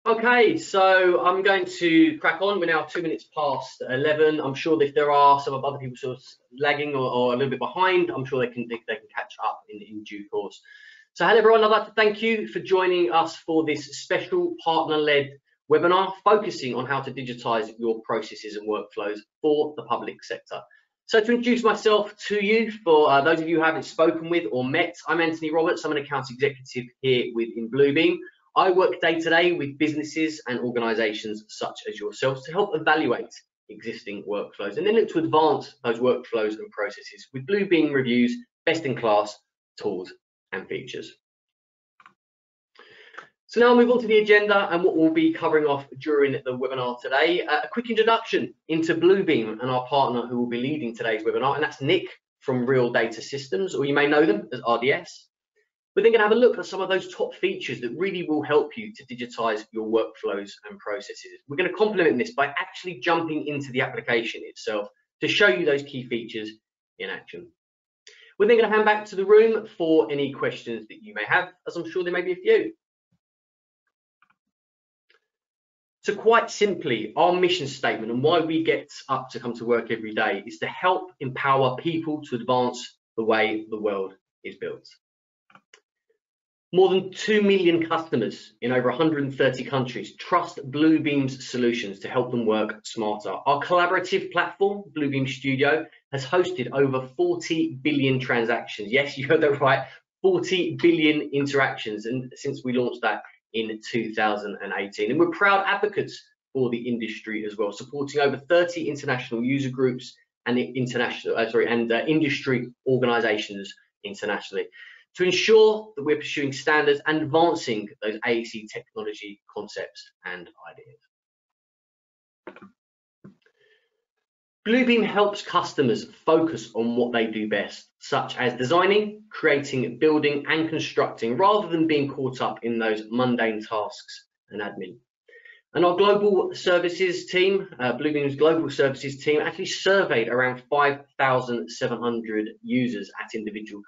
Okay, so I'm going to crack on. We're now 2 minutes past 11. I'm sure that if there are some of other people sort of lagging or a little bit behind, I'm sure they can catch up in due course. So hello everyone, I'd like to thank you for joining us for this special partner-led webinar focusing on how to digitize your processes and workflows for the public sector. So to introduce myself to you, for those of you who haven't spoken with or met, I'm Anthony Roberts. I'm an accounts executive here within Bluebeam. I work day to day with businesses and organisations such as yourselves to help evaluate existing workflows and then look to advance those workflows and processes with Bluebeam Revu's best-in-class tools and features. So now I'll move on to the agenda and what we'll be covering off during the webinar today. A quick introduction into Bluebeam and our partner who will be leading today's webinar, and that's Nick from Real Data Systems, or you may know them as RDS. We're then going to have a look at some of those top features that really will help you to digitize your workflows and processes. We're going to complement this by actually jumping into the application itself to show you those key features in action. We're then going to hand back to the room for any questions that you may have, as I'm sure there may be a few. So quite simply, our mission statement and why we get up to come to work every day is to help empower people to advance the way the world is built. More than 2 million customers in over 130 countries trust Bluebeam's solutions to help them work smarter. Our collaborative platform, Bluebeam Studio, has hosted over 40 billion transactions. Yes, you heard that right, 40 billion interactions, and since we launched that in 2018. And we're proud advocates for the industry as well, supporting over 30 international user groups and industry organizations internationally, to ensure that we're pursuing standards and advancing those AEC technology concepts and ideas. Bluebeam helps customers focus on what they do best, such as designing, creating, building, and constructing, rather than being caught up in those mundane tasks and admin. And our global services team, Bluebeam's global services team, actually surveyed around 5,700 users at individual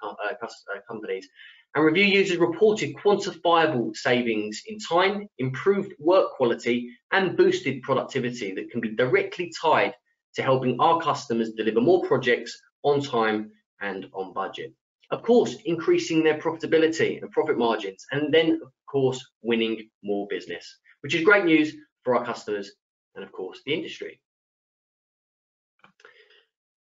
companies. And review users reported quantifiable savings in time, improved work quality, and boosted productivity that can be directly tied to helping our customers deliver more projects on time and on budget. Of course, increasing their profitability and profit margins, and then, of course, winning more business, which is great news for our customers and, of course, the industry.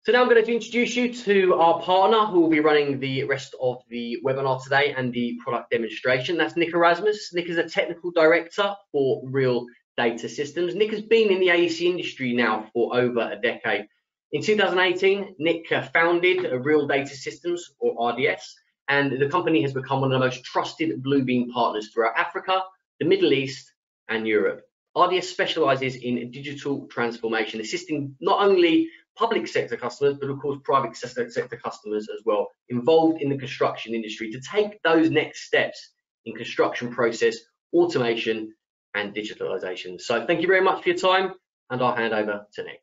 So now I'm going to introduce you to our partner who will be running the rest of the webinar today and the product demonstration. That's Nick Erasmus. Nick is a technical director for Real Data Systems. Nick has been in the AEC industry now for over a decade. In 2018, Nick founded Real Data Systems, or RDS, and the company has become one of the most trusted Bluebeam partners throughout Africa, the Middle East, and Europe. RDS specializes in digital transformation, assisting not only public sector customers, but of course private sector customers as well, involved in the construction industry to take those next steps in construction process, automation, and digitalization. So thank you very much for your time, and I'll hand over to Nick.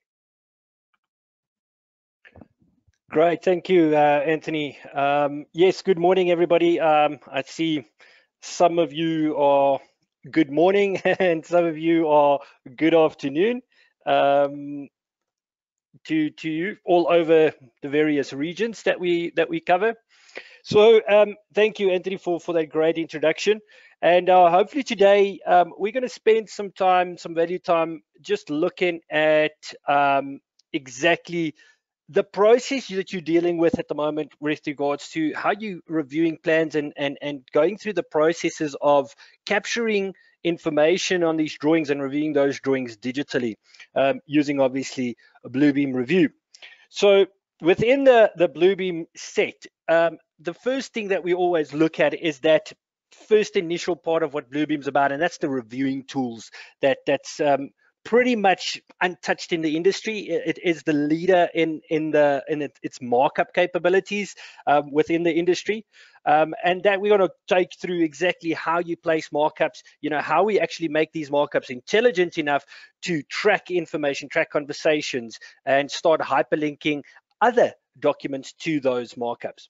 Great, thank you, Anthony. Yes, good morning, everybody. I see some of you are good morning and some of you are good afternoon to you all over the various regions that we cover. So thank you, Anthony, for that great introduction. And hopefully today we're going to spend some value time just looking at exactly the process that you're dealing with at the moment with regards to how you're reviewing plans and going through the processes of capturing information on these drawings and reviewing those drawings digitally using obviously a Bluebeam Revu. So within the Bluebeam set, the first thing that we always look at is that first initial part of what Bluebeam's about, and that's the reviewing tools that's pretty much untouched in the industry. It is the leader in its markup capabilities within the industry, and that we're going to take through exactly how you place markups, how we actually make these markups intelligent enough to track information, track conversations, and start hyperlinking other documents to those markups.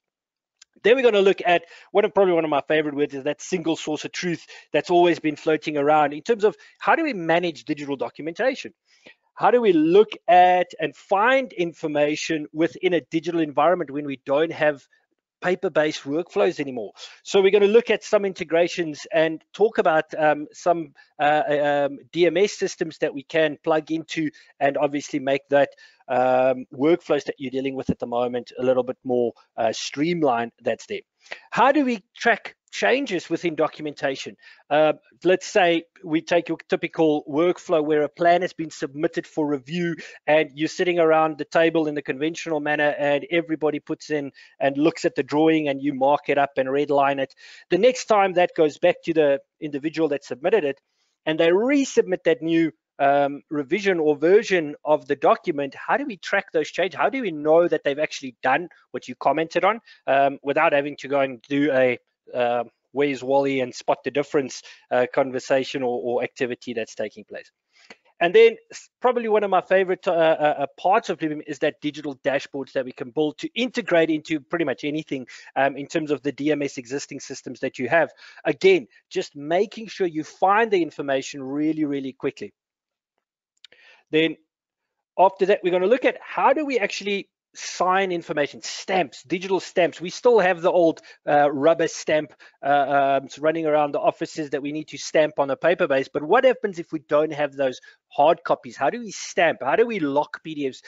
Then we're going to look at probably one of my favorite words is that single source of truth that's always been floating around in terms of how do we manage digital documentation? How do we look at and find information within a digital environment when we don't have paper-based workflows anymore? So we're going to look at some integrations and talk about some DMS systems that we can plug into and obviously make that workflows that you're dealing with at the moment a little bit more streamlined. That's there. How do we track changes within documentation? Let's say we take your typical workflow where a plan has been submitted for review and you're sitting around the table in the conventional manner and everybody puts in and looks at the drawing and you mark it up and redline it. The next time that goes back to the individual that submitted it and they resubmit that new revision or version of the document, how do we track those changes? How do we know that they've actually done what you commented on without having to go and do a where's Wally and spot the difference conversation or activity that's taking place? And then probably one of my favorite parts of Bluebeam is that digital dashboards that we can build to integrate into pretty much anything in terms of the DMS existing systems that you have. Again, just making sure you find the information really, really quickly. Then after that, we're going to look at how do we actually sign information, stamps, digital stamps. We still have the old rubber stamp running around the offices that we need to stamp on a paper base. But what happens if we don't have those hard copies? How do we stamp? How do we lock PDFs?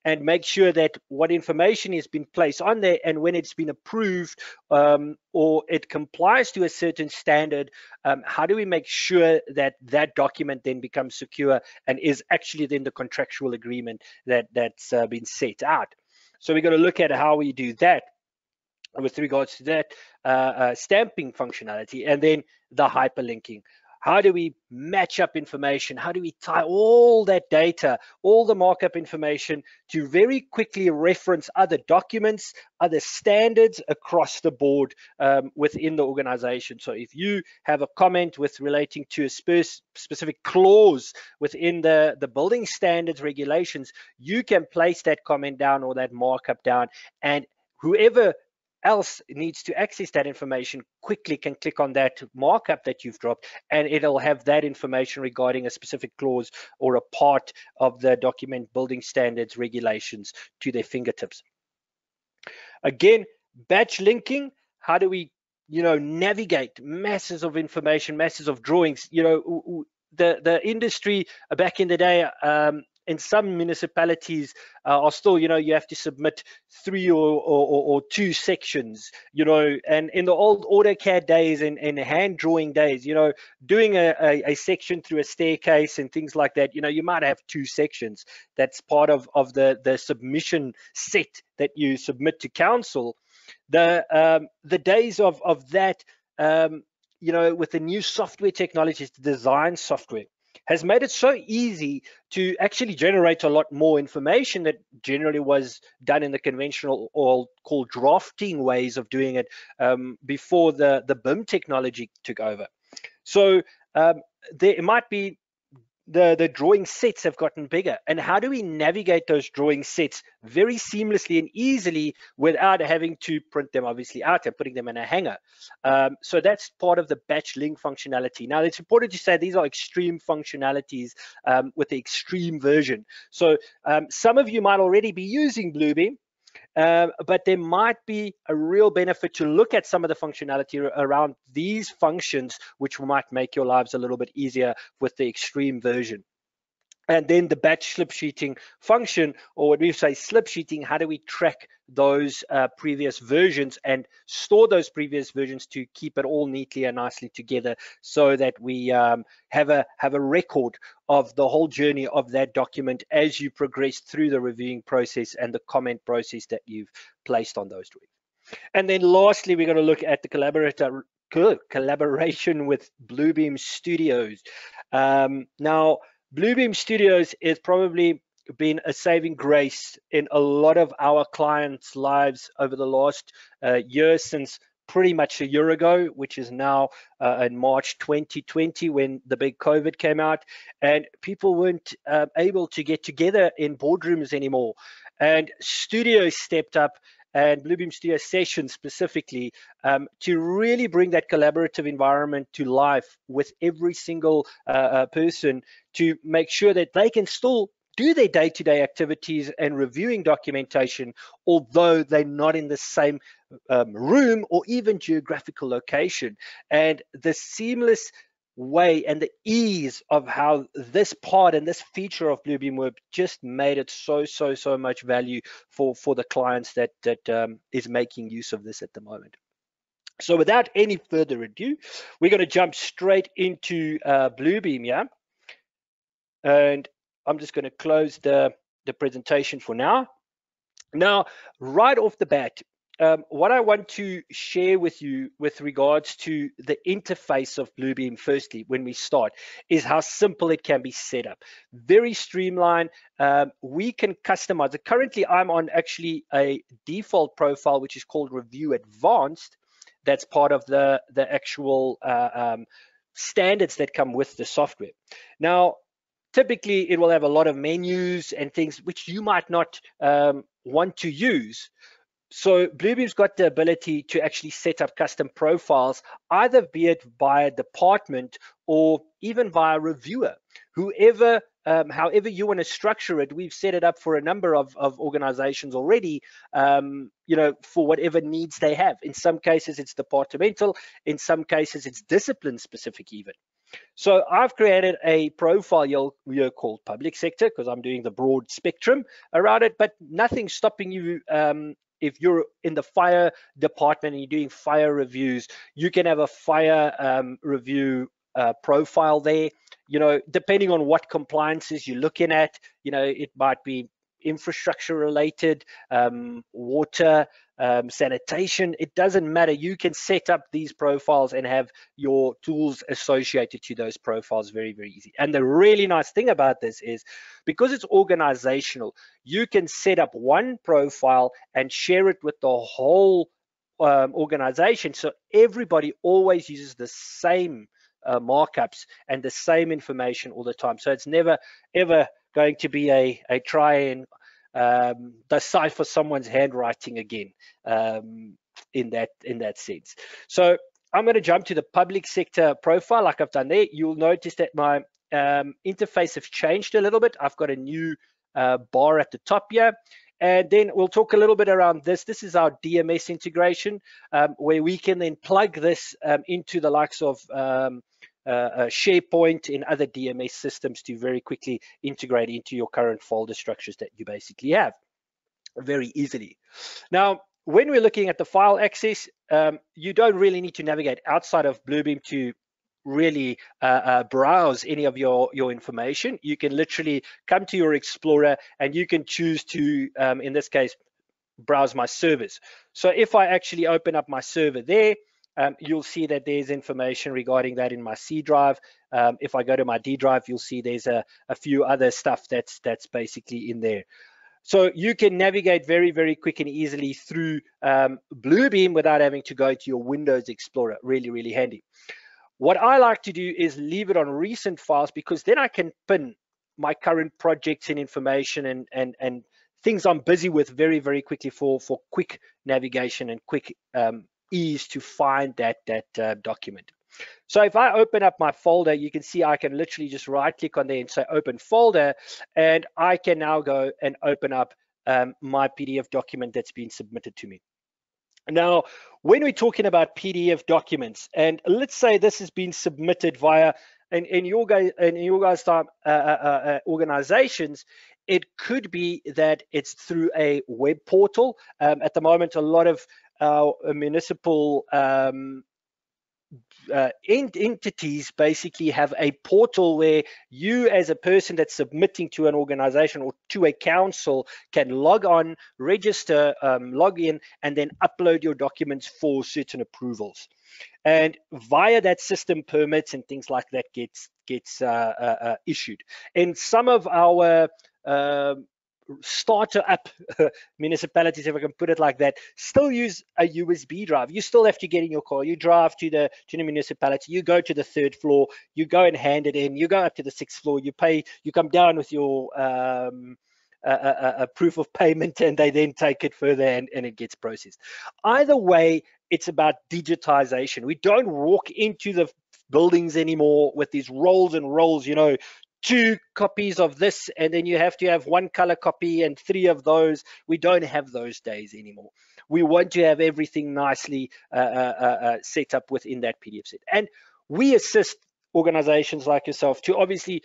And make sure that what information has been placed on there and when it's been approved or it complies to a certain standard, how do we make sure that that document then becomes secure and is actually then the contractual agreement that's been set out? So we're going to look at how we do that with regards to that stamping functionality, and then the hyperlinking. How do we match up information? How do we tie all that data, all the markup information to very quickly reference other documents, other standards across the board within the organization? So if you have a comment with relating to a specific clause within the building standards regulations, you can place that comment down or that markup down, and whoever else needs to access that information quickly can click on that markup that you've dropped, and it'll have that information regarding a specific clause or a part of the document building standards regulations to their fingertips. Again, batch linking. How do we navigate masses of information, masses of drawings? The industry back in the day, in some municipalities are still, you have to submit 3 or 2 sections, and in the old AutoCAD days and hand drawing days, doing a section through a staircase and things like that, you might have 2 sections. That's part of the submission set that you submit to council. The days of that, with the new software technologies, the design software has made it so easy to actually generate a lot more information that generally was done in the conventional or called drafting ways of doing it before the BIM technology took over. So there might be the drawing sets have gotten bigger, and how do we navigate those drawing sets very seamlessly and easily without having to print them obviously out and putting them in a hanger? So that's part of the batch link functionality. Now it's important to say these are extreme functionalities with the extreme version. So some of you might already be using Bluebeam, but there might be a real benefit to look at some of the functionality around these functions, which might make your lives a little bit easier with the extreme version. And then the batch slip sheeting function, or what we say slip sheeting, how do we track those previous versions and store those previous versions to keep it all neatly and nicely together so that we have a record of the whole journey of that document as you progress through the reviewing process and the comment process that you've placed on those drawings. And then lastly, we're going to look at the collaboration with Bluebeam Studios. Now, Bluebeam Studios has probably been a saving grace in a lot of our clients' lives over the last year, since pretty much a year ago, which is now in March 2020 when the big COVID came out, and people weren't able to get together in boardrooms anymore. And studios stepped up and Bluebeam Studio Sessions specifically, to really bring that collaborative environment to life with every single person, to make sure that they can still do their day-to-day activities and reviewing documentation, although they're not in the same room or even geographical location. And the seamless way and the ease of how this part and this feature of Bluebeam Web just made it so much value for the clients that is making use of this at the moment. So without any further ado, we're going to jump straight into Bluebeam, yeah? And I'm just going to close the presentation for now. Now, right off the bat, what I want to share with you with regards to the interface of Bluebeam, firstly, when we start, is how simple it can be set up. Very streamlined. We can customize it. Currently, I'm on actually a default profile, which is called Review Advanced. That's part of the actual standards that come with the software. Now, typically, it will have a lot of menus and things which you might not want to use. So Bluebeam's got the ability to actually set up custom profiles, either be it via department or even via reviewer. Whoever, however you want to structure it, we've set it up for a number of organizations already, you know, for whatever needs they have. In some cases, it's departmental. In some cases, it's discipline specific even. So I've created a profile here called public sector because I'm doing the broad spectrum around it, but nothing's stopping you. If you're in the fire department and you're doing fire reviews, you can have a fire review profile there. You know, depending on what compliances you're looking at, you know, it might be infrastructure related, water, sanitation. It doesn't matter. You can set up these profiles and have your tools associated to those profiles very easy. And the really nice thing about this is because it's organizational, you can set up one profile and share it with the whole organization, so everybody always uses the same markups and the same information all the time. So it's never ever going to be a try and decipher someone's handwriting again, in that sense. So I'm going to jump to the public sector profile like I've done there. You'll notice that my interface has changed a little bit. I've got a new bar at the top here. And then we'll talk a little bit around this. This is our DMS integration, where we can then plug this into the likes of SharePoint and other DMS systems to very quickly integrate into your current folder structures that you basically have very easily. Now, when we're looking at the file access, you don't really need to navigate outside of Bluebeam to really browse any of your information. You can literally come to your Explorer and you can choose to, in this case, browse my servers. So if I actually open up my server there, you'll see that there's information regarding that in my C drive. If I go to my D drive, you'll see there's a few other stuff that's basically in there. So you can navigate very quick and easily through Bluebeam without having to go to your Windows Explorer. Really handy. What I like to do is leave it on recent files, because then I can pin my current projects and information and things I'm busy with very quickly for quick navigation and quick ease to find that document. So if I open up my folder, you can see I can literally just right click on there and say open folder, and I can now go and open up my PDF document that's been submitted to me. Now, when we're talking about PDF documents, and let's say this has been submitted via in your guys' time organizations, it could be that it's through a web portal. At the moment, a lot of municipal entities basically have a portal where you, as a person that's submitting to an organization or to a council, can log on, register, log in, and then upload your documents for certain approvals. And via that system, permits and things like that gets issued. And some of our starter up municipalities, if I can put it like that, still use a USB drive. You still have to get in your car, you drive to the municipality, you go to the 3rd floor, you go and hand it in, you go up to the 6th floor, you pay, you come down with your a proof of payment, and they then take it further and it gets processed. Either way, it's about digitization. We don't walk into the buildings anymore with these rolls and rolls, 2 copies of this, and then you have to have 1 color copy and 3 of those. We don't have those days anymore. We want to have everything nicely set up within that PDF set. And we assist organizations like yourself to obviously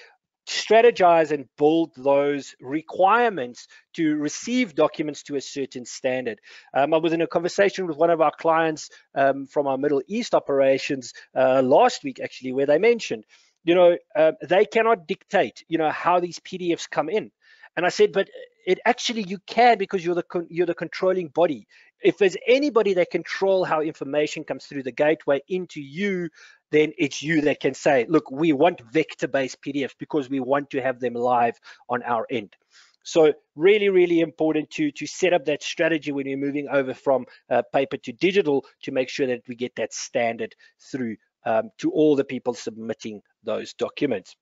strategize and build those requirements to receive documents to a certain standard. I was in a conversation with one of our clients from our Middle East operations last week, actually, where they mentioned, they cannot dictate, how these PDFs come in. And I said, but it actually you can, because you're the controlling body. If there's anybody that control how information comes through the gateway into you, then it's you that can say, look, we want vector-based PDFs because we want to have them live on our end. So really, really important to set up that strategy when you're moving over from paper to digital, to make sure that we get that standard through to all the people submitting those documents.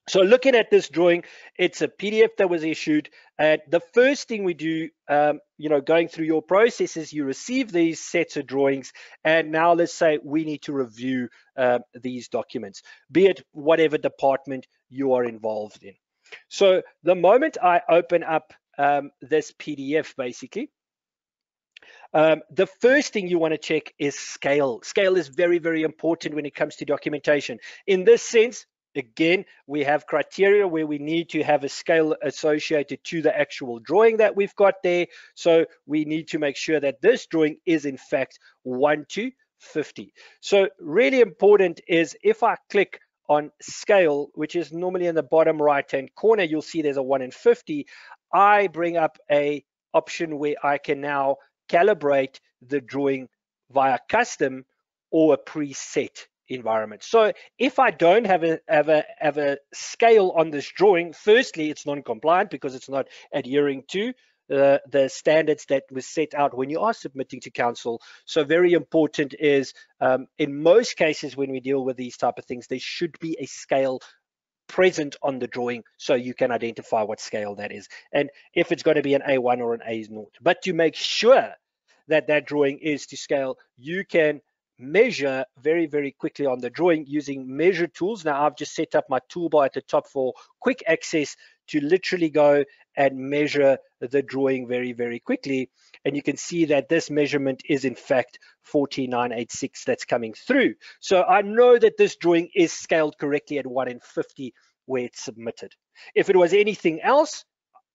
So looking at this drawing, it's a PDF that was issued. The first thing we do, going through your processes, you receive these sets of drawings, and now let's say we need to review these documents, be it whatever department you are involved in. So the moment I open up this PDF, basically, the first thing you want to check is scale. Scale is very, very important when it comes to documentation. In this sense, again, we have criteria where we need to have a scale associated to the actual drawing that we've got there. So we need to make sure that this drawing is in fact 1:50. So really important is, if I click on scale, which is normally in the bottom right hand corner, you'll see there's a 1:50. I bring up a option where I can now calibrate the drawing via custom or a preset environment. So if I don't have a scale on this drawing, firstly, it's non-compliant because it's not adhering to the standards that was set out when you are submitting to council. So very important is, in most cases when we deal with these type of things, there should be a scale present on the drawing so you can identify what scale that is, and if it's going to be an A1 or an A0. But to make sure that that drawing is to scale, you can measure very, very quickly on the drawing using measure tools. Now I've just set up my toolbar at the top for quick access to literally go and measure the drawing very, very quickly. And you can see that this measurement is in fact 4986 that's coming through. So I know that this drawing is scaled correctly at 1:50 where it's submitted. If it was anything else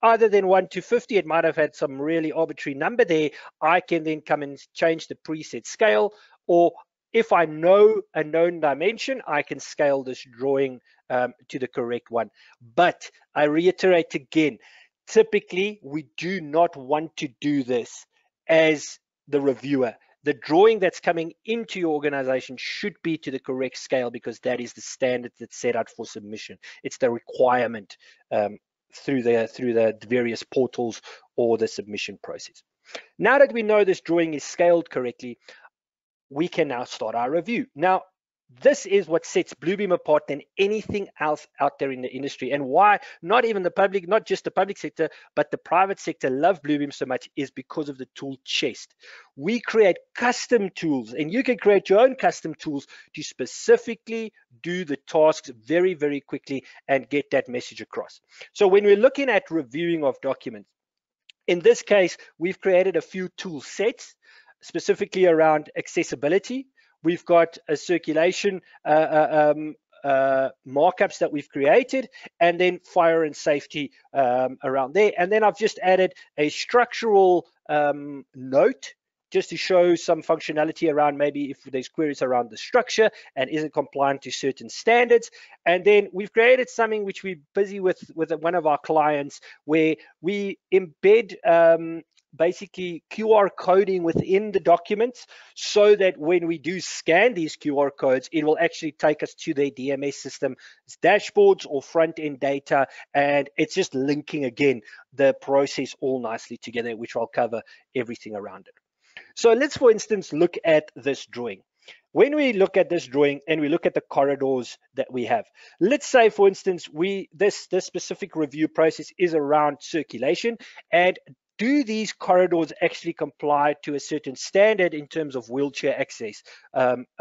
other than 1:50, it might have had some really arbitrary number there. I can then come and change the preset scale, or if I know a known dimension, I can scale this drawing to the correct one. But I reiterate again, typically we do not want to do this as the reviewer. The drawing that's coming into your organization should be to the correct scale, because that is the standard that's set out for submission. It's the requirement through the various portals or the submission process. Now that we know this drawing is scaled correctly, we can now start our review. Now, this is what sets Bluebeam apart than anything else out there in the industry, and why not even the public, not just the public sector, but the private sector love Bluebeam so much is because of the tool chest. We create custom tools, and you can create your own custom tools to specifically do the tasks very, very quickly and get that message across. So when we're looking at reviewing of documents, in this case, we've created a few tool sets specifically around accessibility. We've got a circulation markups that we've created, and then fire and safety around there. And then I've just added a structural note just to show some functionality around maybe if there's queries around the structure and isn't compliant to certain standards. And then we've created something which we're busy with one of our clients, where we embed basically QR coding within the documents, so that when we do scan these QR codes, it will actually take us to their DMS system, dashboards or front-end data, and it's just linking again the process all nicely together, which I'll cover everything around it. So let's, for instance, look at this drawing. when we look at this drawing and we look at the corridors that we have, let's say, for instance, this specific review process is around circulation, and do these corridors actually comply to a certain standard in terms of wheelchair access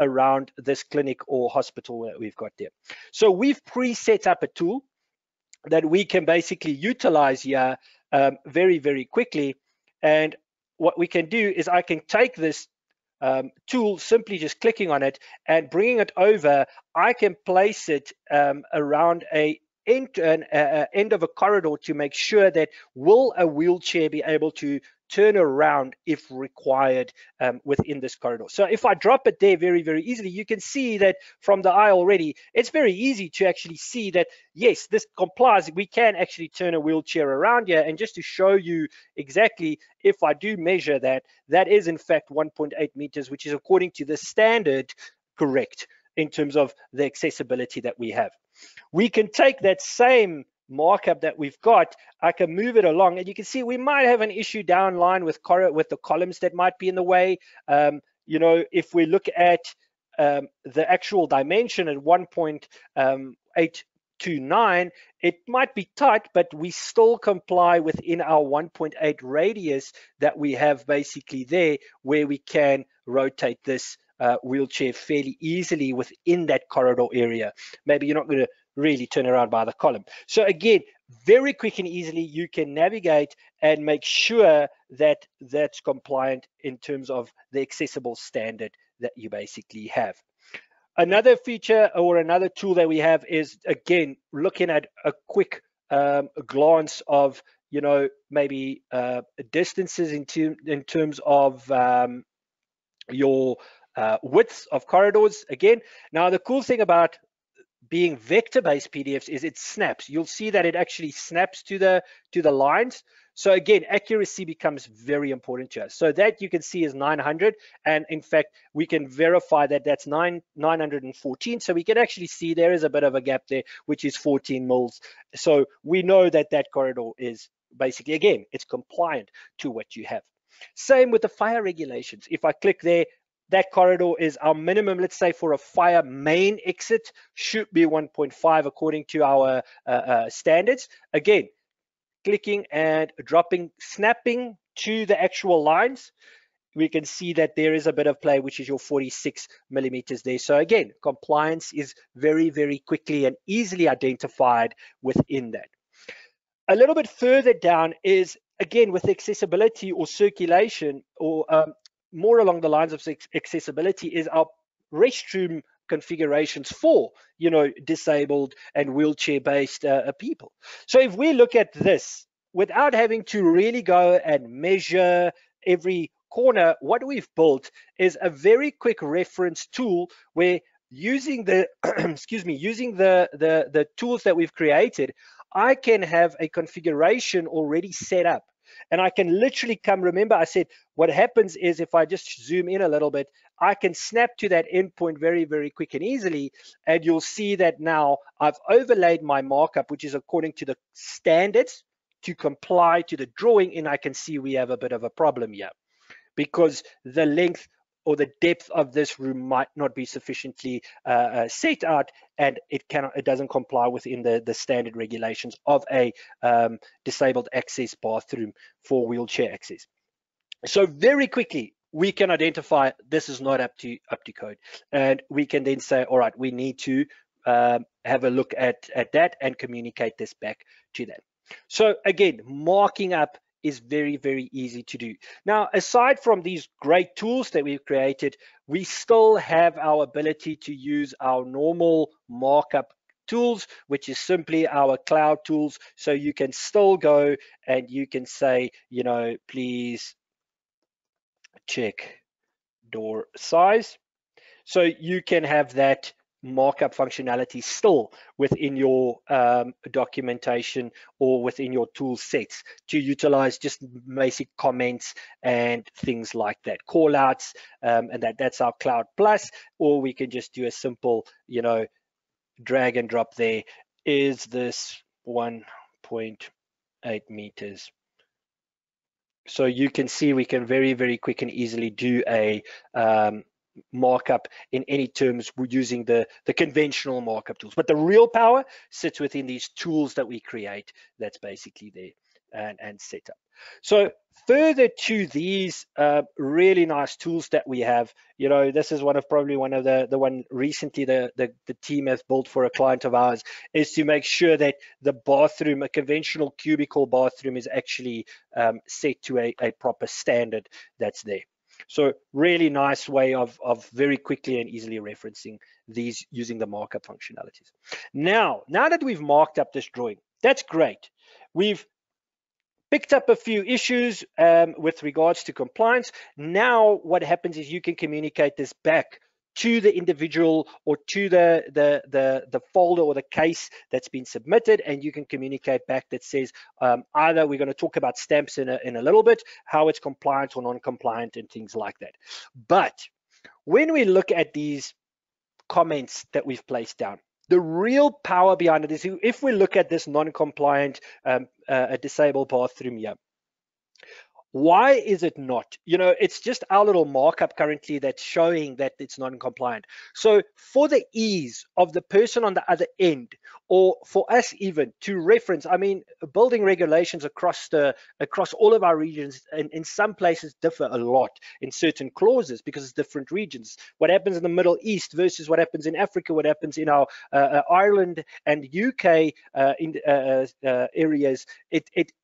around this clinic or hospital that we've got there? So we've pre-set up a tool that we can basically utilize here very, very quickly. And what we can do is I can take this tool, simply just clicking on it and bringing it over. I can place it around an end of a corridor to make sure that will a wheelchair be able to turn around if required within this corridor. So if I drop it there very, very easily, you can see that from the eye already, it's very easy to actually see that, yes, this complies. We can actually turn a wheelchair around here. And just to show you exactly, if I do measure that, that is in fact 1.8 meters, which is according to the standard correct in terms of the accessibility that we have. We can take that same markup that we've got, I can move it along, and you can see we might have an issue down line with the columns that might be in the way. You know, if we look at the actual dimension at 1.829, it might be tight, but we still comply within our 1.8 radius that we have basically there, where we can rotate this wheelchair fairly easily within that corridor area. Maybe you're not going to really turn around by the column. So again, very quick and easily you can navigate and make sure that that's compliant in terms of the accessible standard that you basically have. Another feature or another tool that we have is, again, looking at a quick glance of, you know, maybe distances in terms of your widths of corridors. Again, now the cool thing about being vector-based PDFs is it snaps. You'll see that it actually snaps to the lines. So again, accuracy becomes very important to us. So that you can see is 900, and in fact we can verify that that's 914. So we can actually see there is a bit of a gap there, which is 14 mils. So we know that that corridor is basically, again, it's compliant to what you have. Same with the fire regulations. If I click there, that corridor is our minimum, let's say, for a fire main exit should be 1.5 according to our standards. Again, clicking and dropping, snapping to the actual lines, we can see that there is a bit of play, which is your 46 millimeters there. So again, compliance is very, very quickly and easily identified within that. A little bit further down is, again, with accessibility or circulation, or more along the lines of accessibility, is our restroom configurations for, you know, disabled and wheelchair based people. So if we look at this without having to really go and measure every corner, what we've built is a very quick reference tool where, using the excuse me, using the tools that we've created, I can have a configuration already set up. And I can literally come, remember I said, what happens is if I just zoom in a little bit, I can snap to that endpoint very, very quick and easily. And you'll see that now I've overlaid my markup, which is according to the standards to comply to the drawing. And I can see we have a bit of a problem here because the length or the depth of this room might not be sufficiently set out, and it doesn't comply within the standard regulations of a disabled access bathroom for wheelchair access. So very quickly we can identify this is not up to code, and we can then say, all right, we need to have a look at that and communicate this back to them. So again, marking up is very, very easy to do. Now, aside from these great tools that we've created, we still have our ability to use our normal markup tools, which is simply our cloud tools. So you can still go and you can say, you know, please check door size. So you can have that markup functionality still within your documentation or within your tool sets to utilize just basic comments and things like that, call outs, and that's our Cloud Plus. Or we can just do a simple, you know, drag and drop there. Is this 1.8 meters? So you can see we can very, very quick and easily do a markup in any terms. We're using the conventional markup tools, but the real power sits within these tools that we create. That's basically there and set up. So further to these really nice tools that we have, you know, this is probably one of the one recently the team has built for a client of ours, is to make sure that the bathroom, a conventional cubicle bathroom, is actually set to a proper standard that's there. So really nice way of very quickly and easily referencing these using the markup functionalities. Now that we've marked up this drawing, that's great. We've picked up a few issues with regards to compliance. Now what happens is you can communicate this back to the individual or to the folder or the case that's been submitted, and you can communicate back that says either we're going to talk about stamps in a little bit, how it's compliant or non-compliant and things like that. But when we look at these comments that we've placed down, the real power behind it is, if we look at this non-compliant a disabled bathroom here, why is it not? You know, it's just our little markup currently that's showing that it's non-compliant. So for the ease of the person on the other end, or for us even to reference, I mean, building regulations across all of our regions, and in some places differ a lot in certain clauses because it's different regions. What happens in the Middle East versus what happens in Africa, what happens in our Ireland and UK areas,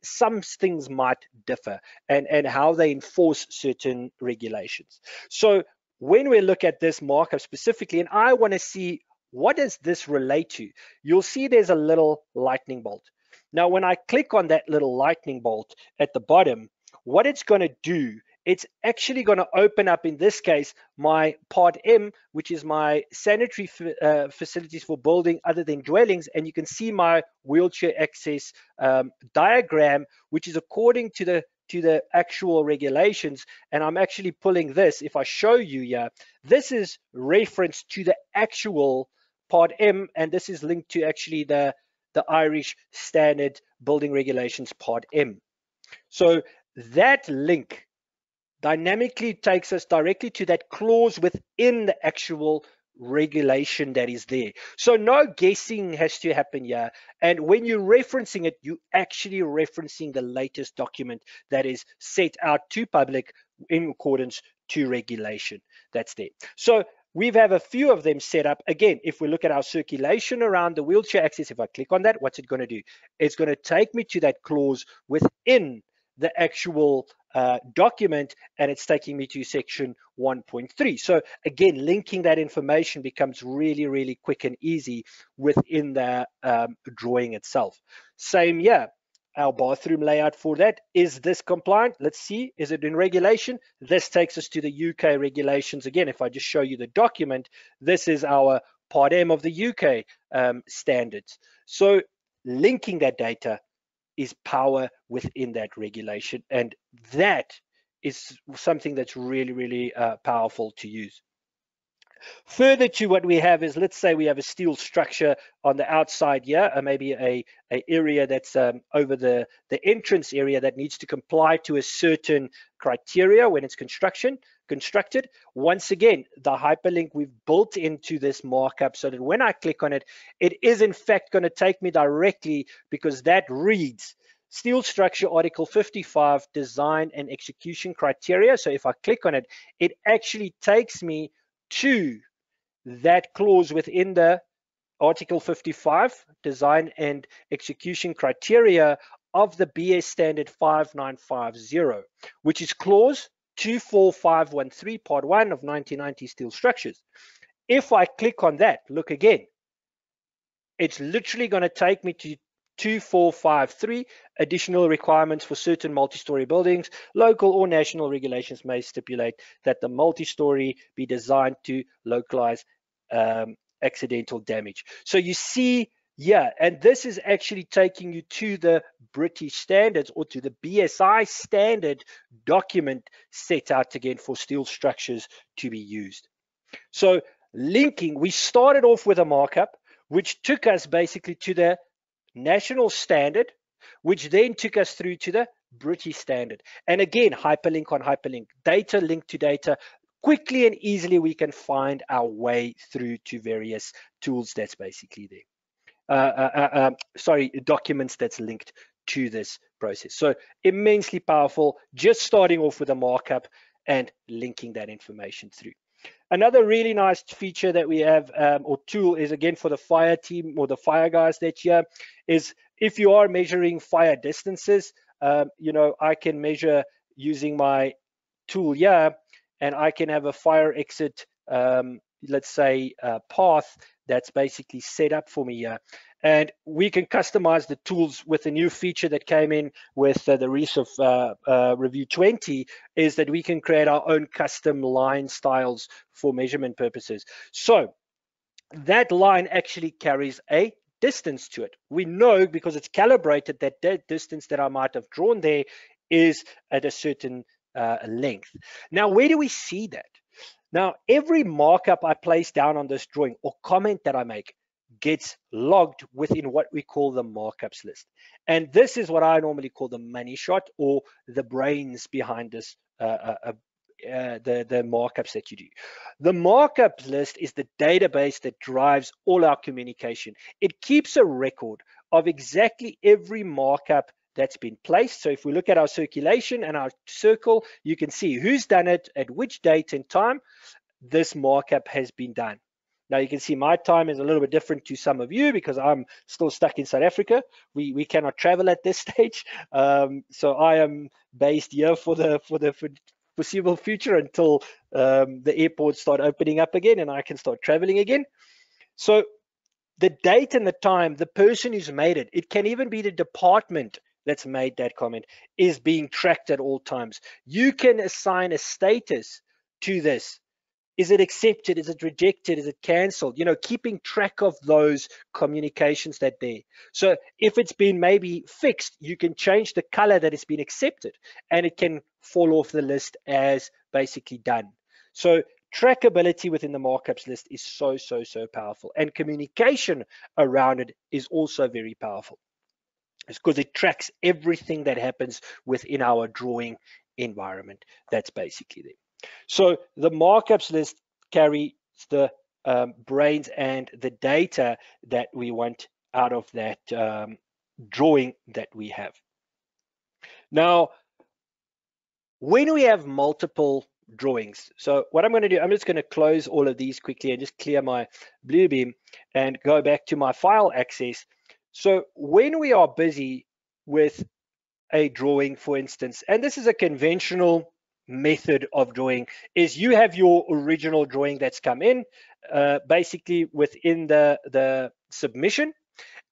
some things might differ, and how they enforce certain regulations. So when we look at this markup specifically, and I want to see what does this relate to, you'll see there's a little lightning bolt. Now, when I click on that little lightning bolt at the bottom, what it's going to do, it's actually going to open up, in this case, my Part M, which is my sanitary facilities for building other than dwellings. And you can see my wheelchair access diagram, which is according to the actual regulations. And I'm actually pulling this. If I show you here, this is reference to the actual Part M, and this is linked to actually the Irish Standard Building Regulations Part M. So that link dynamically takes us directly to that clause within the actual regulation that is there. So no guessing has to happen here. And when you're referencing it, you're actually referencing the latest document that is set out to public in accordance to regulation that's there. So we have a few of them set up. Again, if we look at our circulation around the wheelchair access, if I click on that, what's it going to do? It's going to take me to that clause within the actual document, and it's taking me to section 1.3. So again, linking that information becomes really, really quick and easy within the drawing itself. Same here. Our bathroom layout for that, is this compliant? Let's see, is it in regulation? This takes us to the UK regulations. Again, if I just show you the document, this is our Part M of the UK standards. So linking that data is power within that regulation, and that is something that's really, really powerful to use. Further to what we have is, let's say we have a steel structure on the outside here, maybe a area that's over the entrance area that needs to comply to a certain criteria when it's constructed. Once again, the hyperlink we've built into this markup so that when I click on it, it is in fact going to take me directly, because that reads steel structure article 55 design and execution criteria. So if I click on it, it actually takes me to that clause within the article 55 design and execution criteria of the BS standard 5950, which is clause 24513 part 1 of 1990 steel structures. If I click on that, look again, it's literally going to take me to 2453, additional requirements for certain multi-story buildings. Local or national regulations may stipulate that the multi-story be designed to localize accidental damage. So you see, yeah, and this is actually taking you to the British standards, or to the BSI standard document set out again for steel structures to be used. So linking, we started off with a markup which took us basically to the national standard, which then took us through to the British standard. And again, hyperlink on hyperlink, data linked to data, quickly and easily we can find our way through to various tools that's basically there. Documents that's linked to this process. So immensely powerful, just starting off with a markup and linking that information through. Another really nice feature that we have, or tool, is again for the fire team or the fire guys that here, is if you are measuring fire distances, I can measure using my tool here, and I can have a fire exit, let's say, path that's basically set up for me here. And we can customize the tools with a new feature that came in with the release of Revu 20, is that we can create our own custom line styles for measurement purposes. So that line actually carries a distance to it. We know, because it's calibrated, that that distance that I might have drawn there is at a certain length. Now, where do we see that? Now, every markup I place down on this drawing or comment that I make gets logged within what we call the markups list. And this is what I normally call the money shot, or the brains behind this, the markups that you do. The markups list is the database that drives all our communication. It keeps a record of exactly every markup that's been placed. So if we look at our circulation and our circle, you can see who's done it, at which date and time this markup has been done. Now you can see my time is a little bit different to some of you because I'm still stuck in South Africa. We cannot travel at this stage. So I am based here for the foreseeable future until the airports start opening up again and I can start traveling again. So the date and the time, the person who's made it, it can even be the department that's made that comment, is being tracked at all times. You can assign a status to this. Is it accepted? Is it rejected? Is it cancelled? Keeping track of those communications that there. So if it's been maybe fixed, you can change the color that it's been accepted and it can fall off the list as basically done. So trackability within the markups list is so powerful, and communication around it is also very powerful. It's because it tracks everything that happens within our drawing environment. That's basically there. So the markups list carries the brains and the data that we want out of that drawing that we have. Now, when we have multiple drawings, so what I'm going to do, I'm just going to close all of these quickly and just clear my Bluebeam and go back to my file access. So when we are busy with a drawing, for instance, and this is a conventional method of drawing, is you have your original drawing that's come in basically within the submission.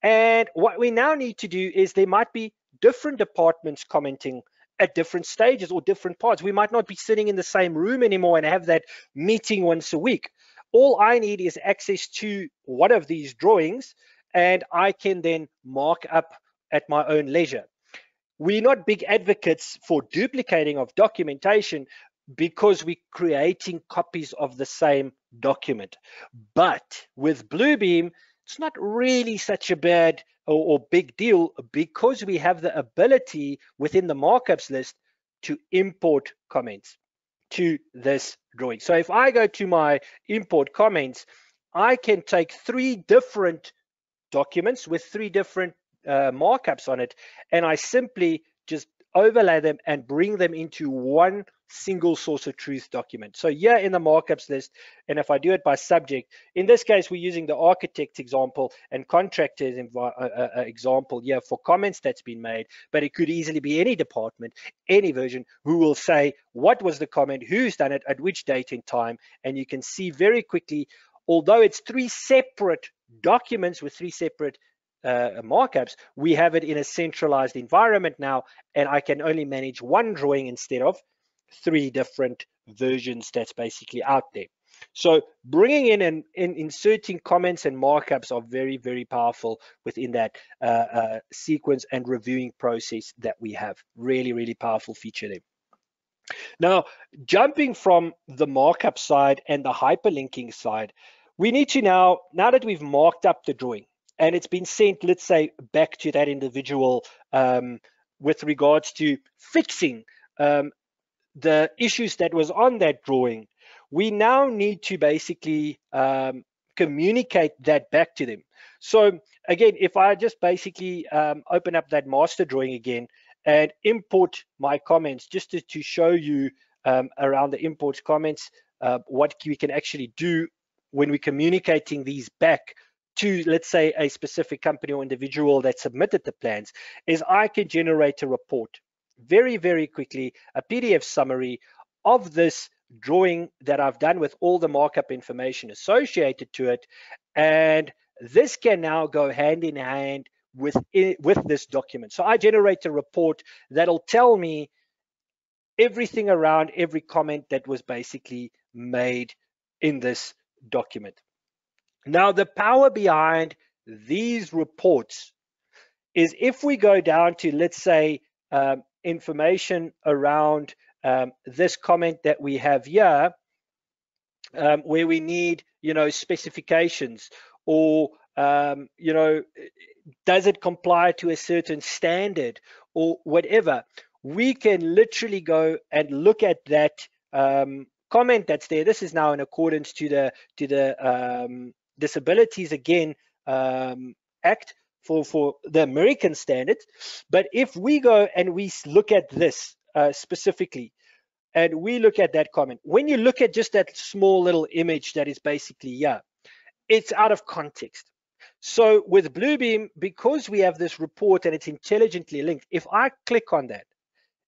And what we now need to do is there might be different departments commenting at different stages or different parts. We might not be sitting in the same room anymore and have that meeting once a week. All I need is access to one of these drawings and I can then mark up at my own leisure. We're not big advocates for duplicating of documentation because we're creating copies of the same document. But with Bluebeam, it's not really such a bad or big deal because we have the ability within the markups list to import comments to this drawing. So if I go to my import comments, I can take 3 different documents with 3 different markups on it, and I simply just overlay them and bring them into one single source of truth document. So here in the markups list, and if I do it by subject, in this case we're using the architect example and contractors example here for comments that's been made, but it could easily be any department, any version, who will say what was the comment, who's done it, at which date and time, and you can see very quickly, although it's 3 separate documents with 3 separate markups, we have it in a centralized environment now, and I can only manage one drawing instead of 3 different versions that's basically out there. So bringing in and inserting comments and markups are very powerful within that sequence and reviewing process that we have. Really powerful feature there. Now, jumping from the markup side and the hyperlinking side, we need to now that we've marked up the drawing and it's been sent, let's say, back to that individual with regards to fixing the issues that was on that drawing, we now need to basically communicate that back to them. So again, if I just basically open up that master drawing again and import my comments, just to show you around the imports comments, what we can actually do when we're communicating these back to, let's say, a specific company or individual that submitted the plans, is I can generate a report very, very quickly, a PDF summary of this drawing that I've done with all the markup information associated to it. And this can now go hand in hand with this document. So I generate a report that'll tell me everything around every comment that was basically made in this document. Now, the power behind these reports is if we go down to, let's say, information around this comment that we have here, where we need, specifications, or, does it comply to a certain standard or whatever, we can literally go and look at that comment that's there. This is now in accordance to the Disabilities Again Act for the American standards. But if we go and we look at this specifically, and we look at that comment, when you look at just that small little image that is basically here, it's out of context. So with Bluebeam, because we have this report and it's intelligently linked, if I click on that,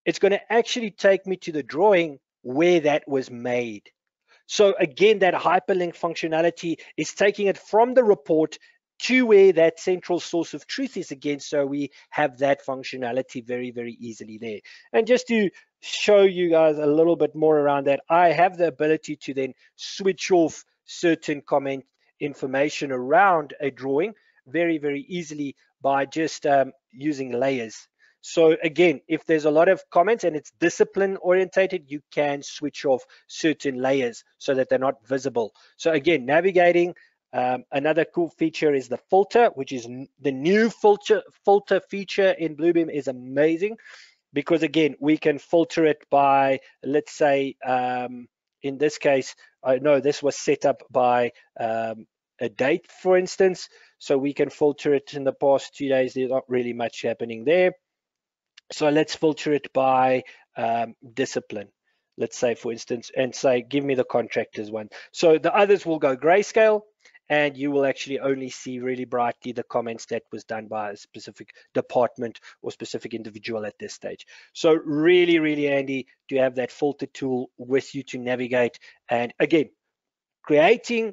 it's going to actually take me to the drawing where that was made. So again, that hyperlink functionality is taking it from the report to where that central source of truth is again, so we have that functionality very, very easily there. And just to show you guys a little bit more around that, I have the ability to then switch off certain comment information around a drawing very, very easily by just using layers. So again, if there's a lot of comments and it's discipline orientated, you can switch off certain layers so that they're not visible. So again, navigating, another cool feature is the filter, which is the new filter feature in Bluebeam is amazing, because again, we can filter it by, let's say, in this case, I know this was set up by a date, for instance, so we can filter it in the past 2 days. There's not really much happening there. So let's filter it by discipline, let's say, for instance, and say, give me the contractors one. So the others will go grayscale, and you will actually only see really brightly the comments that was done by a specific department or specific individual at this stage. So really, really handy to have that filter tool with you to navigate. And again, creating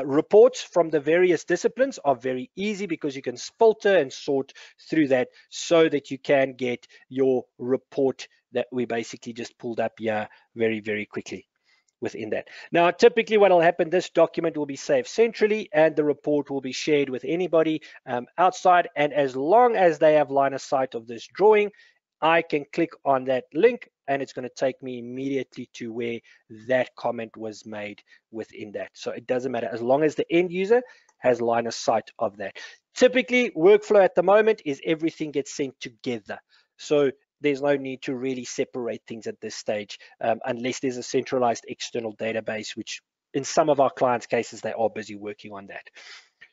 reports from the various disciplines are very easy, because you can filter and sort through that so that you can get your report that we basically just pulled up here very, very quickly within that. Now, typically what will happen, this document will be saved centrally and the report will be shared with anybody outside. And as long as they have line of sight of this drawing, I can click on that link and it's going to take me immediately to where that comment was made within that. So it doesn't matter, as long as the end user has line of sight of that. Typically, workflow at the moment is everything gets sent together. So there's no need to really separate things at this stage, unless there's a centralized external database, which in some of our clients' cases, they are busy working on that.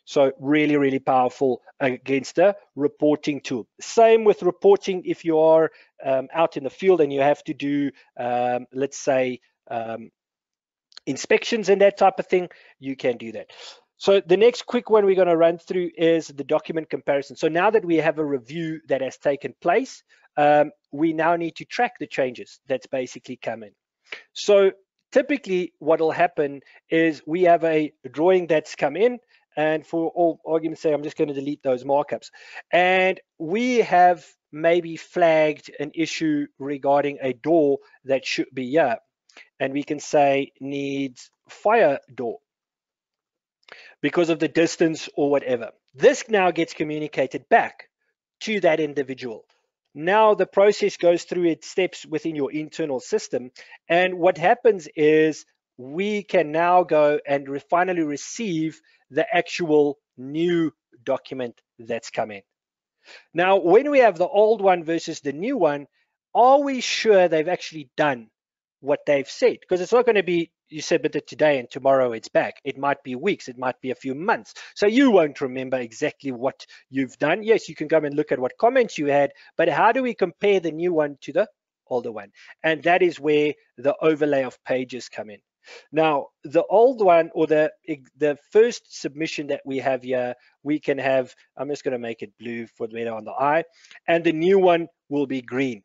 So really, really powerful against a reporting tool. Same with reporting if you are out in the field and you have to do, let's say, inspections and that type of thing, you can do that. So the next quick one we're going to run through is the document comparison. So now that we have a review that has taken place, we now need to track the changes that's basically come in. So typically what will happen is we have a drawing that's come in, and for all argument's sake, I'm just going to delete those markups. And we have maybe flagged an issue regarding a door that should be here. And we can say needs fire door because of the distance or whatever. This now gets communicated back to that individual. Now the process goes through its steps within your internal system. And what happens is we can now go and finally receive the actual new document that's come in. Now, when we have the old one versus the new one, are we sure they've actually done what they've said? Because it's not going to be you submit today and tomorrow it's back. It might be weeks, it might be a few months. So you won't remember exactly what you've done. Yes, you can come and look at what comments you had, but how do we compare the new one to the older one? And that is where the overlay of pages come in. Now, the old one, or the first submission that we have here, we can have, I'm just going to make it blue for better on the eye, and the new one will be green.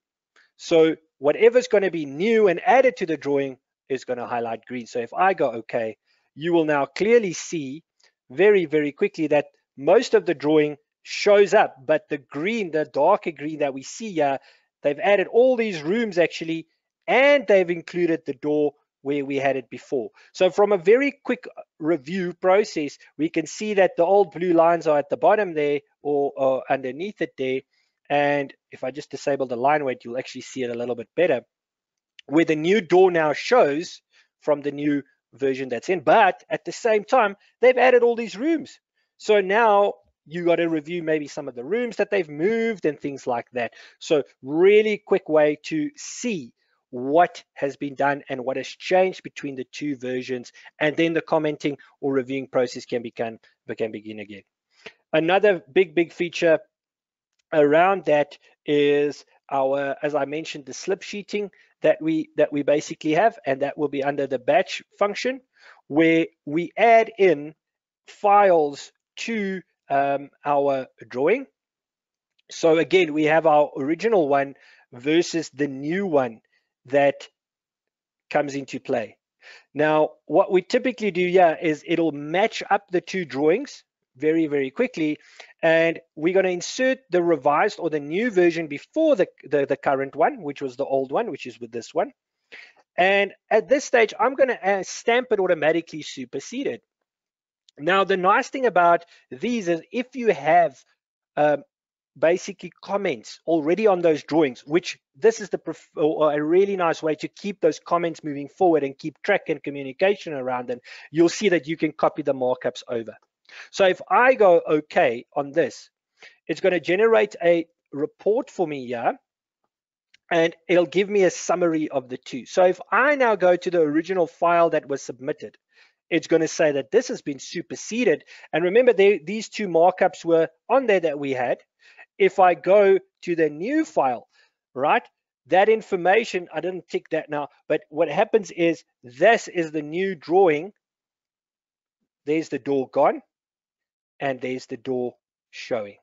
So whatever's going to be new and added to the drawing is going to highlight green. So if I go OK, you will now clearly see very, very quickly that most of the drawing shows up, but the green, the darker green that we see here, they've added all these rooms actually, and they've included the door where we had it before. So from a very quick review process, we can see that the old blue lines are at the bottom there, or underneath it there. And if I just disable the line weight, you'll actually see it a little bit better, where the new door now shows from the new version that's in. But at the same time, they've added all these rooms. So now you got to review maybe some of the rooms that they've moved and things like that. So really quick way to see what has been done and what has changed between the two versions, and then the commenting or reviewing process can begin again. Another big feature around that is our, as I mentioned, the slip sheeting that we basically have, and that will be under the batch function, where we add in files to our drawing. So again, we have our original one versus the new one that comes into play. Now, what we typically do here is it'll match up the two drawings very, very quickly, and we're going to insert the revised or the new version before the current one, which was the old one, which is with this one. And at this stage, I'm going to stamp it automatically superseded. Now, the nice thing about these is if you have basically comments already on those drawings, which this is a really nice way to keep those comments moving forward and keep track and communication around them, you'll see that you can copy the markups over. So if I go OK on this, it's going to generate a report for me here, and it'll give me a summary of the two. So if I now go to the original file that was submitted, it's going to say that this has been superseded. And remember, these two markups were on there that we had. If I go to the new file, right, that information, I didn't tick that now, but what happens is this is the new drawing. There's the door gone, and there's the door showing.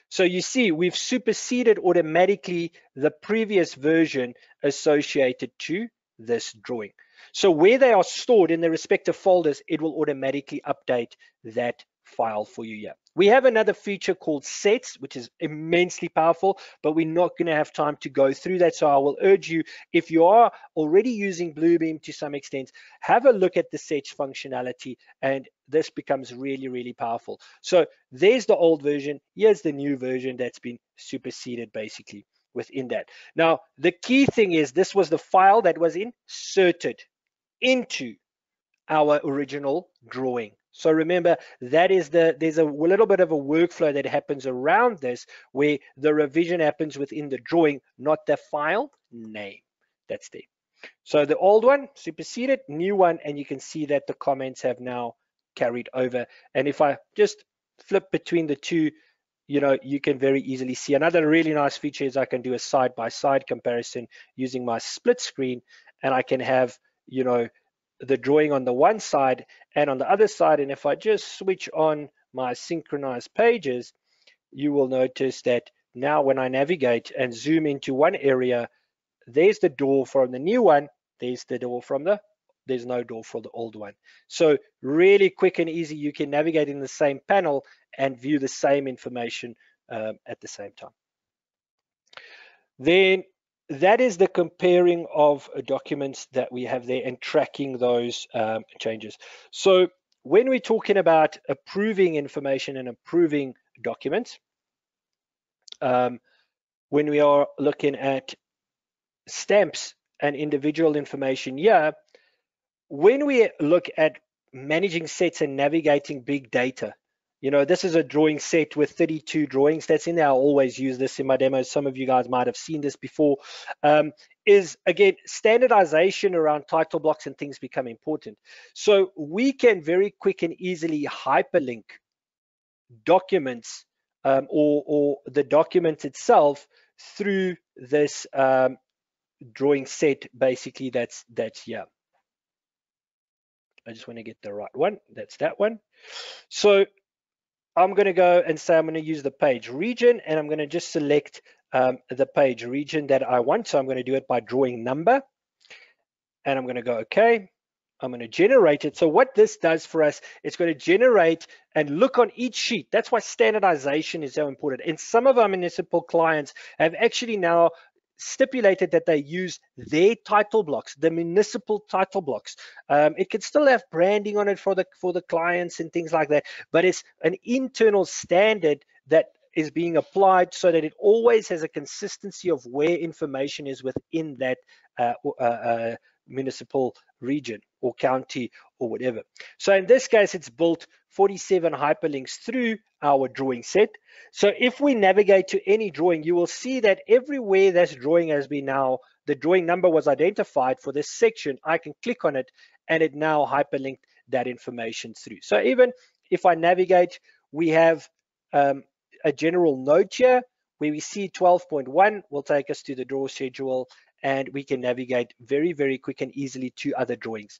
So you see, we've superseded automatically the previous version associated to this drawing. So where they are stored in their respective folders, it will automatically update that file for you here. We have another feature called sets, which is immensely powerful, but we're not going to have time to go through that. So I will urge you, if you are already using Bluebeam to some extent, have a look at the sets functionality, and this becomes really, really powerful. So there's the old version. Here's the new version that's been superseded basically within that. Now, the key thing is this was the file that was inserted into our original drawing. So remember, that is there's a little bit of a workflow that happens around this, where the revision happens within the drawing, not the file name that's there. So the old one superseded, new one, and you can see that the comments have now carried over. And if I just flip between the two, you can very easily see. Another really nice feature is I can do a side-by-side comparison using my split screen, and I can have, the drawing on the one side and on the other side. And if I just switch on my synchronized pages, you will notice that now when I navigate and zoom into one area, there's the door from the new one, there's the door from there's no door for the old one. So really quick and easy, you can navigate in the same panel and view the same information at the same time. Then that is the comparing of documents that we have there and tracking those changes. So when we're talking about approving information and approving documents, when we are looking at stamps and individual information here, when we look at managing sets and navigating big data, this is a drawing set with 32 drawings that's in there. I always use this in my demos. Some of you guys might have seen this before. is, again, standardization around title blocks and things become important. So we can very quick and easily hyperlink documents or the document itself through this drawing set, basically. That's here. I just want to get the right one. That's that one. So I'm going to go and say I'm going to use the page region, and I'm going to just select the page region that I want. So I'm going to do it by drawing number, and I'm going to go OK. I'm going to generate it. So what this does for us, it's going to generate and look on each sheet. That's why standardization is so important. And some of our municipal clients have actually now stipulated that they use their title blocks, the municipal title blocks. It can still have branding on it for the clients and things like that, but it's an internal standard that is being applied so that it always has a consistency of where information is within that municipal region or county or whatever. So in this case, it's built 47 hyperlinks through our drawing set. So if we navigate to any drawing, you will see that everywhere this drawing has been now, the drawing number was identified for this section, I can click on it and it now hyperlinked that information through. So even if I navigate, we have a general note here where we see 12.1 will take us to the draw schedule, and we can navigate very, very quick and easily to other drawings.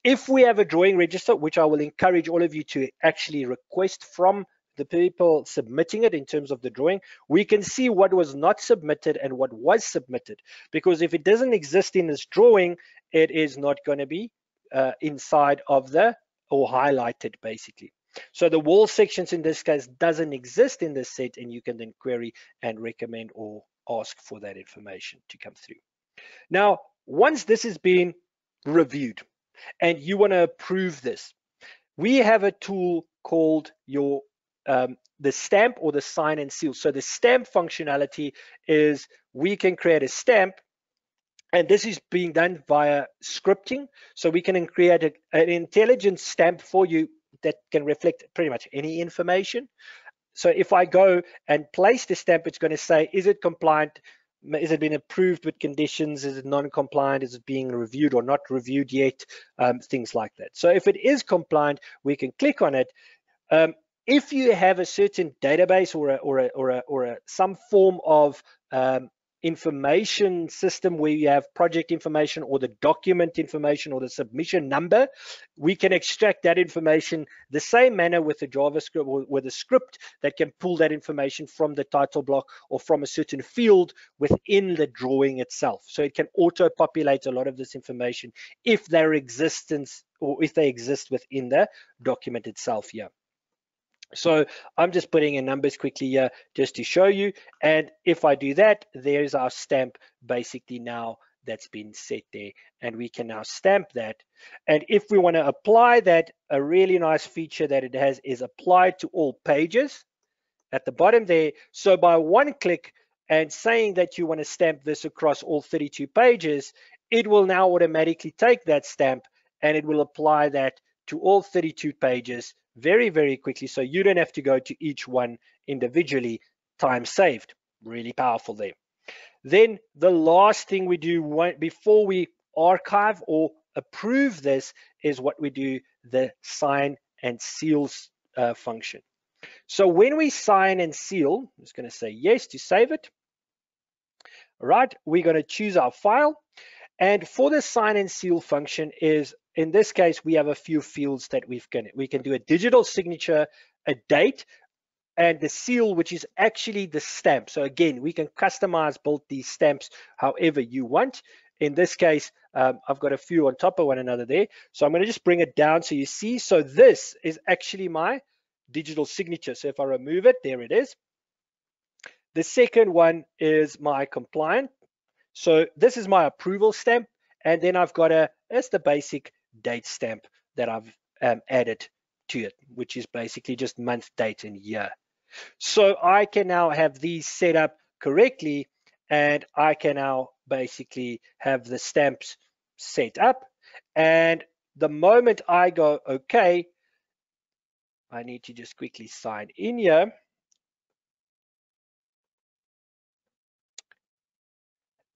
If we have a drawing register, which I will encourage all of you to actually request from the people submitting it in terms of the drawing, we can see what was not submitted and what was submitted. Because if it doesn't exist in this drawing, it is not going to be inside of the, or highlighted basically. So the wall sections in this case doesn't exist in this set, and you can then query and recommend or ask for that information to come through. Now, once this has been reviewed and you want to approve this, we have a tool called your the stamp or the sign and seal. So the stamp functionality is we can create a stamp, and this is being done via scripting. So we can create an intelligent stamp for you that can reflect pretty much any information. So if I go and place the stamp, it's going to say, is it compliant? Is it been approved with conditions? Is it non-compliant? Is it being reviewed or not reviewed yet? Things like that. So if it is compliant, we can click on it. If you have a certain database or some form of information system where you have project information or the document information or the submission number, we can extract that information the same manner with the JavaScript or with a script that can pull that information from the title block or from a certain field within the drawing itself. So it can auto-populate a lot of this information if their existence or if they exist within the document itself here. So I'm just putting in numbers quickly here just to show you. And if I do that, there's our stamp basically now that's been set there. And we can now stamp that. And if we want to apply that, a really nice feature that it has is applied to all pages at the bottom there. So by one click and saying that you want to stamp this across all 32 pages, it will now automatically take that stamp and it will apply that to all 32 pages very, very quickly. So you don't have to go to each one individually. Time saved. Really powerful there. Then the last thing we do before we archive or approve this is what we do, the sign and seals function. So when we sign and seal, I'm just going to say yes to save it. All right, we're going to choose our file. And for the sign and seal function is, in this case, we have a few fields that we can do a digital signature, a date, and the seal, which is actually the stamp. So again, we can customize, build these stamps however you want. In this case, I've got a few on top of one another there. So I'm going to just bring it down so you see. So this is actually my digital signature. So if I remove it, there it is. The second one is my compliant. So this is my approval stamp, and then I've got that's the basic date stamp that I've added to it, which is basically just month, date, and year. So I can now have these set up correctly, and I can now basically have the stamps set up. And the moment I go OK, I need to just quickly sign in here.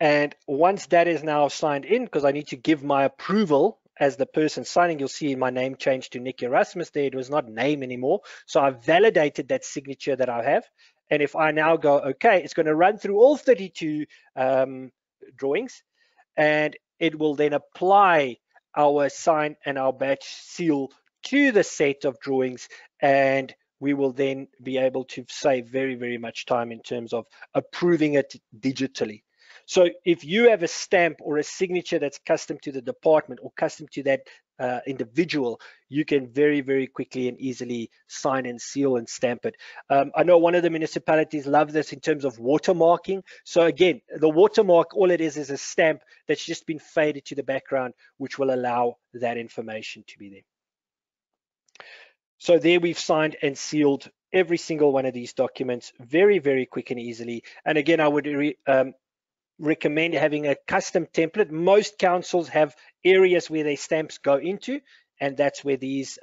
And once that is now signed in, because I need to give my approval as the person signing, you'll see my name changed to Nick Erasmus there. It was not name anymore. So I've validated that signature that I have. And if I now go, okay, it's going to run through all 32 drawings, and it will then apply our sign and our batch seal to the set of drawings, and we will then be able to save very, very much time in terms of approving it digitally. So if you have a stamp or a signature that's custom to the department or custom to that individual, you can very, very quickly and easily sign and seal and stamp it. I know one of the municipalities love this in terms of watermarking. So again, the watermark, all it is a stamp that's just been faded to the background, which will allow that information to be there. So there we've signed and sealed every single one of these documents very, very quick and easily. And again, I would recommend having a custom template. Most councils have areas where their stamps go into, and that's where these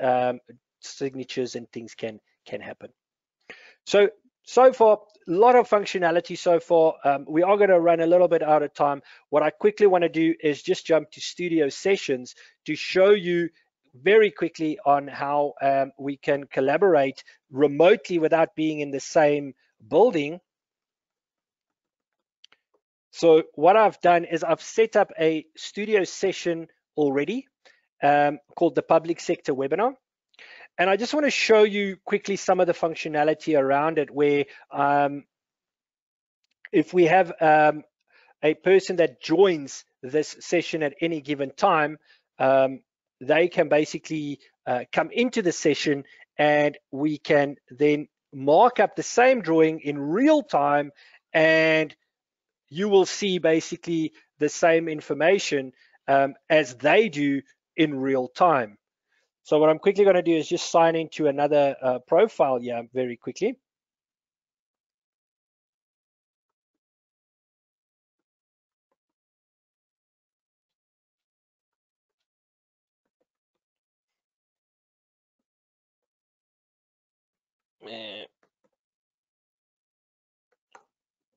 signatures and things can happen. So far, a lot of functionality so far. We are going to run a little bit out of time. What I quickly want to do is just jump to studio sessions to show you very quickly on how we can collaborate remotely without being in the same building. So what I've done is I've set up a studio session already called the public sector webinar. And I just want to show you quickly some of the functionality around it, where if we have a person that joins this session at any given time, they can basically come into the session, and we can then mark up the same drawing in real time, and you will see basically the same information as they do in real time. So what I'm quickly going to do is just sign into another profile here very quickly.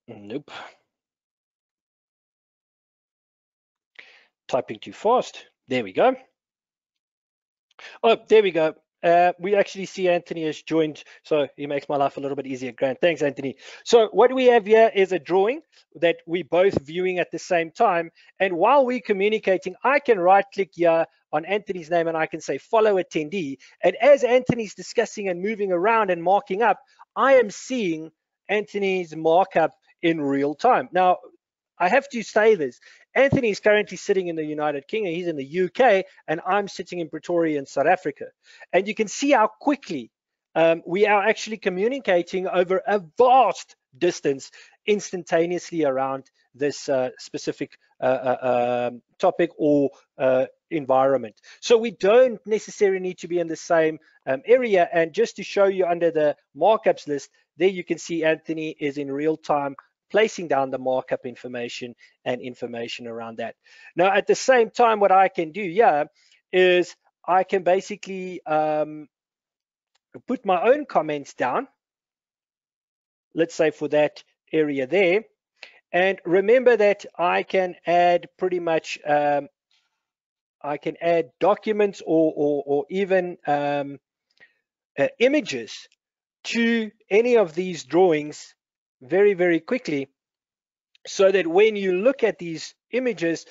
Nope. Typing too fast. There we go. Oh, there we go. We actually see Anthony has joined, so he makes my life a little bit easier. Grant, thanks, Anthony. So what we have here is a drawing that we both viewing at the same time. And while we're communicating, I can right-click here on Anthony's name, and I can say follow attendee. And as Anthony's discussing and moving around and marking up, I am seeing Anthony's markup in real time. Now, I have to say this. Anthony is currently sitting in the United Kingdom. He's in the UK, and I'm sitting in Pretoria in South Africa. And you can see how quickly we are actually communicating over a vast distance instantaneously around this specific topic or environment. So we don't necessarily need to be in the same area. And just to show you under the markups list, there you can see Anthony is in real time placing down the markup information and information around that. Now, at the same time, what I can do here is I can basically put my own comments down, let's say for that area there. And remember that I can add pretty much, I can add documents or even images to any of these drawings very, very quickly, so that when you look at these images,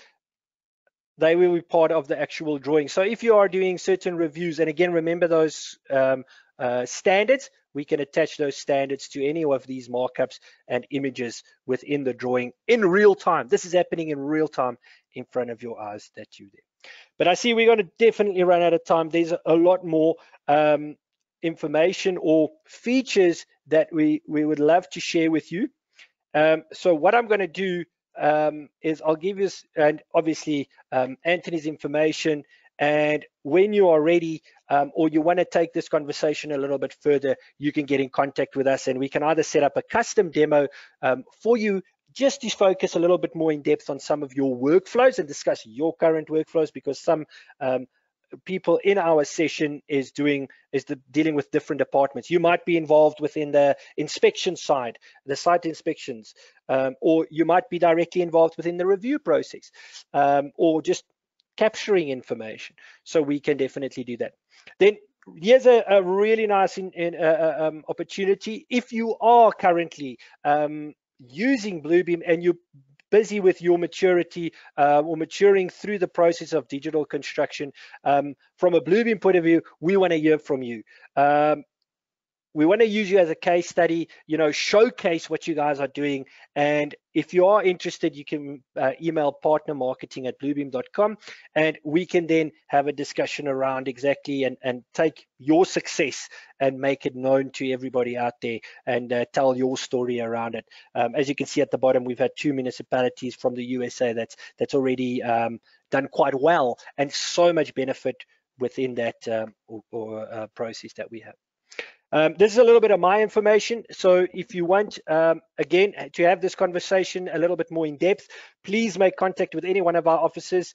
they will be part of the actual drawing. So if you are doing certain reviews, and again, remember those standards, we can attach those standards to any of these markups and images within the drawing in real time. This is happening in real time in front of your eyes that you there. But I see we're going to definitely run out of time. There's a lot more information or features that we would love to share with you. So what I'm going to do is I'll give you, and obviously Anthony's information, and when you are ready or you want to take this conversation a little bit further, you can get in contact with us, and we can either set up a custom demo for you just to focus a little bit more in depth on some of your workflows and discuss your current workflows, because some people in our session is dealing with different departments. You might be involved within the inspection side, the site inspections, or you might be directly involved within the review process, or just capturing information. So we can definitely do that. Then here's a really nice opportunity. If you are currently using Bluebeam and you're busy with your maturity or maturing through the process of digital construction, from a Bluebeam point of view, we want to hear from you. We want to use you as a case study, showcase what you guys are doing. And if you are interested, you can email partnermarketing@bluebeam.com, and we can then have a discussion around exactly and take your success and make it known to everybody out there and tell your story around it. As you can see at the bottom, we've had 2 municipalities from the USA that's already done quite well, and so much benefit within that process that we have. This is a little bit of my information. So if you want, again, to have this conversation a little bit more in depth, please make contact with any one of our offices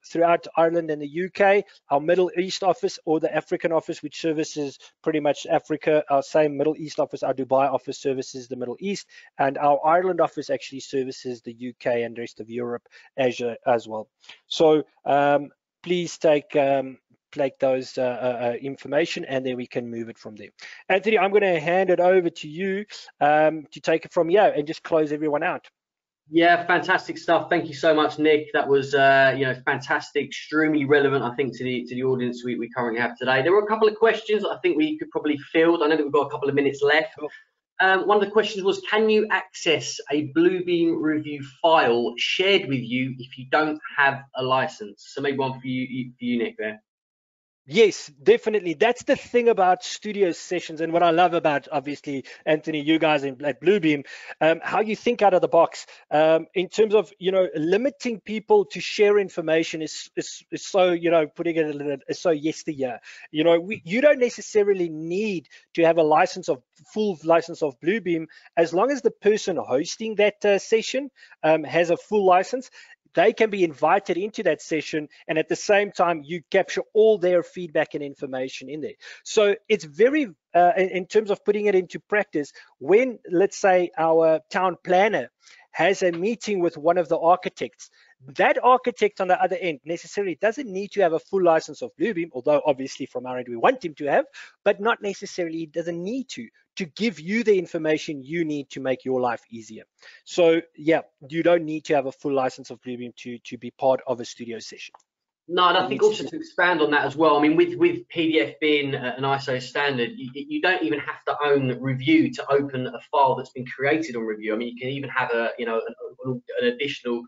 throughout Ireland and the UK, our Middle East office or the African office, which services pretty much Africa, our same Middle East office, our Dubai office services the Middle East, and our Ireland office actually services the UK and the rest of Europe, Asia as well. So please take those information, and then we can move it from there. Anthony, I'm going to hand it over to you to take it from here and just close everyone out. Yeah, fantastic stuff. Thank you so much, Nick. That was fantastic, extremely relevant, I think, to the audience we currently have today. There were a couple of questions I think we could probably field. I know that we've got a couple of minutes left. Cool. One of the questions was, can you access a Bluebeam review file shared with you if you don't have a license? So maybe one for you Nick, there. Yes, definitely. That's the thing about studio sessions, and what I love about, obviously, Anthony, you guys at Bluebeam, how you think out of the box in terms of limiting people to share information is so putting it is so yesteryear. You don't necessarily need to have a full license of Bluebeam, as long as the person hosting that session has a full license. They can be invited into that session, and at the same time, you capture all their feedback and information in there. So it's very, in terms of putting it into practice, when, let's say, our town planner has a meeting with one of the architects, that architect on the other end necessarily doesn't need to have a full license of Bluebeam, although obviously from our end we want him to have, but not necessarily doesn't need to give you the information you need to make your life easier. So yeah, you don't need to have a full license of Bluebeam to be part of a studio session. No, and I think also to expand on that as well, I mean, with PDF being an ISO standard, you don't even have to own Revu to open a file that's been created on Revu. I mean, you can even have an additional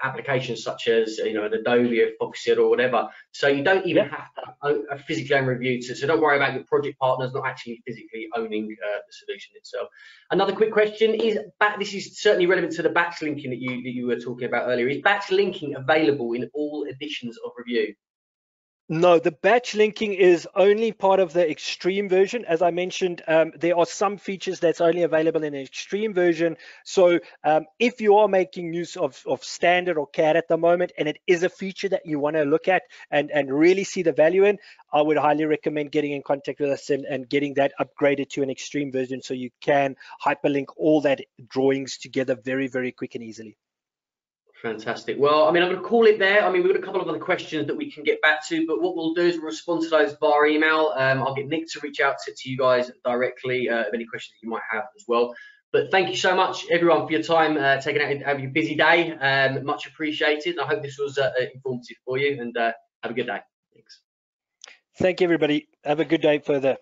application such as an Adobe or Foxit or whatever. So you don't even have to physically own Revu. So don't worry about your project partners not actually physically owning the solution itself. Another quick question is, this is certainly relevant to the batch linking that you were talking about earlier. Is batch linking available in all editions of Revu? No, the batch linking is only part of the extreme version. As I mentioned, there are some features that's only available in the extreme version. So if you are making use of standard or CAD at the moment, and it is a feature that you want to look at and really see the value in, I would highly recommend getting in contact with us and getting that upgraded to an extreme version, so you can hyperlink all that drawings together very, very quick and easily. Fantastic. Well, I mean, I'm going to call it there. I mean, we've got a couple of other questions that we can get back to, but what we'll do is we'll respond to those via email. I'll get Nick to reach out to you guys directly of any questions you might have as well. But thank you so much, everyone, for your time taking out of your busy day. Much appreciated. I hope this was informative for you, and have a good day. Thanks. Thank you, everybody. Have a good day further.